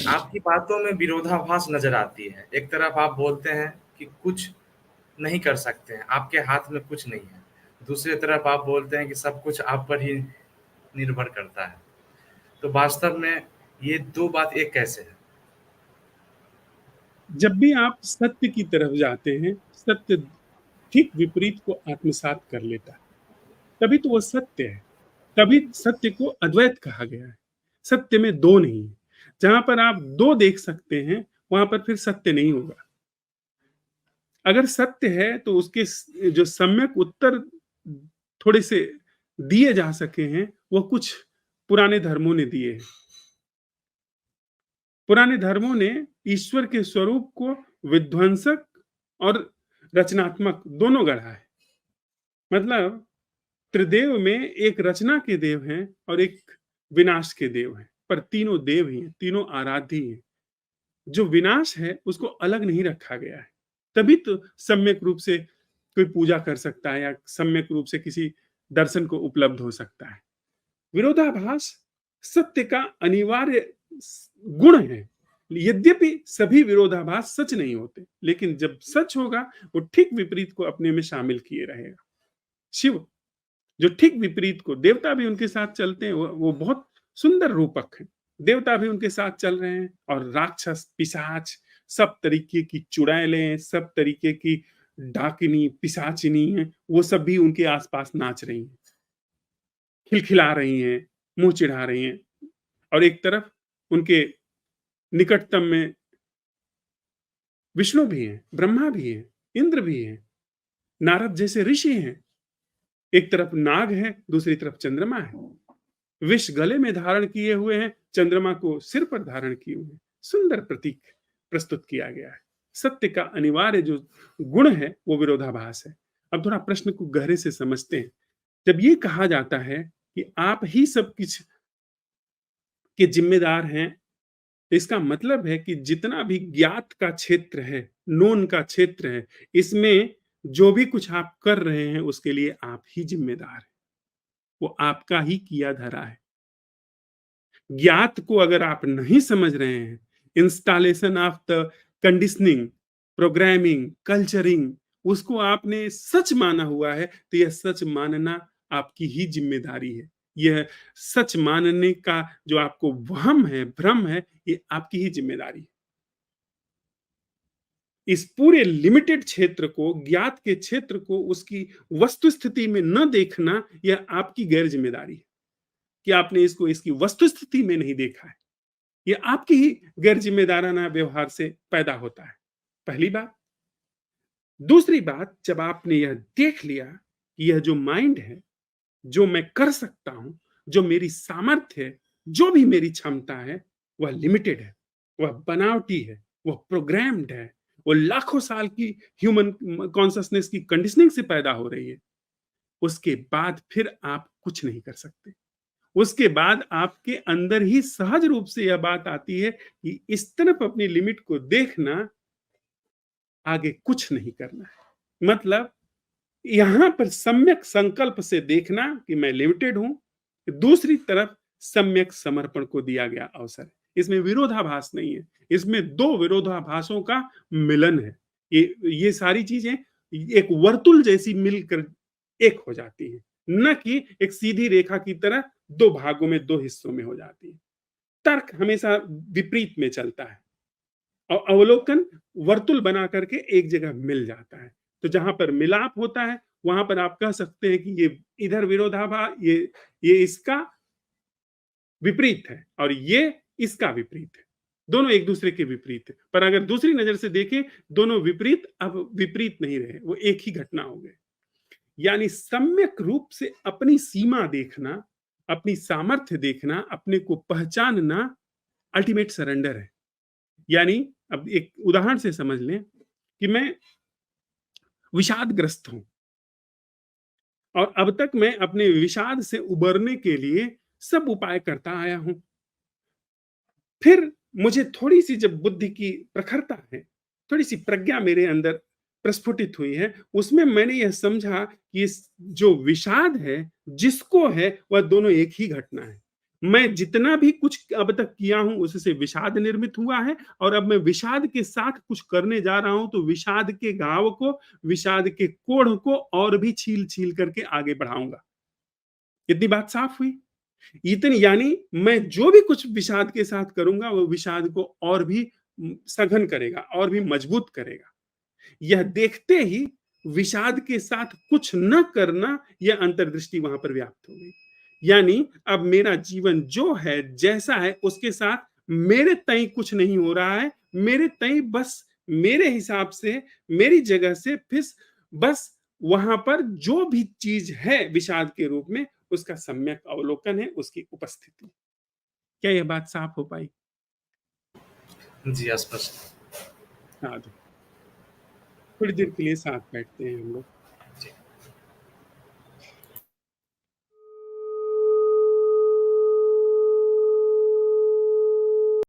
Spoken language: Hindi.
आपकी बातों में विरोधाभास नज़र आती है। एक तरफ आप बोलते हैं कि कुछ नहीं कर सकते हैं, आपके हाथ में कुछ नहीं है। दूसरी तरफ आप बोलते हैं कि सब कुछ आप पर ही निर्भर करता है। तो वास्तव में ये 2 बात एक कैसे है? जब भी आप सत्य की तरफ जाते हैं, सत्य ठीक विपरीत को आत्मसात कर लेता है, तभी तो वो सत्य है। तभी सत्य को अद्वैत कहा गया है। सत्य में दो नहीं है। जहां पर आप दो देख सकते हैं, वहां पर फिर सत्य नहीं होगा। अगर सत्य है तो उसके जो सम्यक उत्तर थोड़े से दिए जा सके हैं, वो कुछ पुराने धर्मों ने दिए हैं। पुराने धर्मों ने ईश्वर के स्वरूप को विध्वंसक और रचनात्मक दोनों गढ़ा है। मतलब त्रिदेव में एक रचना के देव हैं और एक विनाश के देव हैं, पर तीनों देव ही हैं, तीनों आराध्य ही हैं। जो विनाश है उसको अलग नहीं रखा गया है। तभी तो सम्यक रूप से कोई पूजा कर सकता है या सम्यक रूप से किसी दर्शन को उपलब्ध हो सकता है। विरोधाभास सत्य का अनिवार्य गुण है। यद्यपि सभी विरोधाभास सच नहीं होते, लेकिन जब सच होगा वो ठीक विपरीत को अपने में शामिल किए रहेगा। शिव जो ठीक विपरीत को, देवता भी उनके साथ चलते हैं, वो बहुत सुंदर रूपक हैं। देवता भी उनके साथ चल रहे हैं और राक्षस पिशाच सब तरीके की चुड़ैलें, सब तरीके की डाकिनी पिशाचिनी हैं, वो सब भी उनके आसपास नाच रही हैं, खिलखिला रही हैं, मुंह चिढ़ा रही हैं। और एक तरफ उनके निकटतम में विष्णु भी हैं, ब्रह्मा भी हैं, इंद्र भी हैं, नारद जैसे ऋषि हैं। एक तरफ नाग है, दूसरी तरफ चंद्रमा है। विष गले में धारण किए हुए हैं, चंद्रमा को सिर पर धारण किए हुए हैं। सुंदर प्रतीक प्रस्तुत किया गया है। सत्य का अनिवार्य जो गुण है वो विरोधाभास है। अब थोड़ा प्रश्न को गहरे से समझते हैं। जब ये कहा जाता है कि आप ही सब कुछ के जिम्मेदार हैं, तो इसका मतलब है कि जितना भी ज्ञात का क्षेत्र है, नोन का क्षेत्र है, इसमें जो भी कुछ आप कर रहे हैं उसके लिए आप ही जिम्मेदार हैं। वो आपका ही किया धरा है। ज्ञात को अगर आप नहीं समझ रहे हैं, installation of the conditioning, programming, culturing, उसको आपने सच माना हुआ है, तो यह सच मानना आपकी ही जिम्मेदारी है। यह सच मानने का जो आपको वहम है, भ्रम है, ये आपकी ही जिम्मेदारी है। इस पूरे लिमिटेड क्षेत्र को, ज्ञात के क्षेत्र को उसकी वस्तु स्थिति में न देखना, यह आपकी गैर जिम्मेदारी है कि आपने इसको इसकी वस्तु स्थिति में नहीं देखा है। ये आपकी ही गैर जिम्मेदाराना व्यवहार से पैदा होता है। पहली बात। दूसरी बात, जब आपने यह देख लिया कि यह जो माइंड है, जो मैं कर सकता हूं, जो मेरी सामर्थ्य है, जो भी मेरी क्षमता है, वह लिमिटेड है, वह बनावटी है, वह प्रोग्राम्ड है, वो लाखों साल की ह्यूमन कॉन्शसनेस की कंडीशनिंग से पैदा हो रही है। उसके बाद फिर आप कुछ नहीं कर सकते। उसके बाद आपके अंदर ही सहज रूप से यह बात आती है कि इस तरफ अपनी लिमिट को देखना, आगे कुछ नहीं करना है। मतलब यहां पर सम्यक संकल्प से देखना कि मैं लिमिटेड हूं, दूसरी तरफ सम्यक समर्पण को दिया गया अवसर है। इसमें विरोधाभास नहीं है, इसमें दो विरोधाभासों का मिलन है। ये सारी चीजें एक वर्तुल जैसी मिलकर एक हो जाती है, न कि एक सीधी रेखा की तरह दो भागों में, दो हिस्सों में हो जाती है। तर्क हमेशा विपरीत में चलता है और अवलोकन वर्तुल बना करके एक जगह मिल जाता है। तो जहां पर मिलाप होता है, वहां पर आप कह सकते हैं कि ये इधर विरोधाभास, ये इसका विपरीत है और ये इसका विपरीत है। दोनों एक दूसरे के विपरीत है। पर अगर दूसरी नजर से देखें, दोनों विपरीत अब विपरीत नहीं रहे, वो एक ही घटना हो गए। यानी सम्यक रूप से अपनी सीमा देखना, अपनी सामर्थ्य देखना, अपने को पहचानना अल्टीमेट सरेंडर है। यानी अब एक उदाहरण से समझ लें कि मैं विषादग्रस्त हूं और अब तक मैं अपने विषाद से उबरने के लिए सब उपाय करता आया हूं। फिर मुझे थोड़ी सी जब बुद्धि की प्रखरता है, थोड़ी सी प्रज्ञा मेरे अंदर प्रस्फुटित हुई है, उसमें मैंने यह समझा कि इस जो विषाद है, जिसको है, वह दोनों एक ही घटना है। मैं जितना भी कुछ अब तक किया हूँ उससे विषाद निर्मित हुआ है और अब मैं विषाद के साथ कुछ करने जा रहा हूँ तो विषाद के घाव को, विषाद के कोढ़ को और भी छील-छील करके आगे बढ़ाऊँगा। इतनी बात साफ हुई? इतनी यानी मैं जो भी कुछ विषाद के साथ करूँगा वो विषाद को और भी सघन करेगा और भी मजबूत करेगा। यह देखते ही विषाद के साथ कुछ न करना यह अंतर्दृष्टि वहां पर व्याप्त हो गई। यानी अब मेरा जीवन जो है जैसा है उसके साथ मेरे तय कुछ नहीं हो रहा है, मेरे तय बस मेरे हिसाब से मेरी जगह से फिस बस वहां पर जो भी चीज है विषाद के रूप में उसका सम्यक अवलोकन है, उसकी उपस्थिति। क्या यह बात साफ हो पाई? जी, स्पष्ट। साधु। थोड़ी देर के लिए साथ बैठते हैं हम लोग।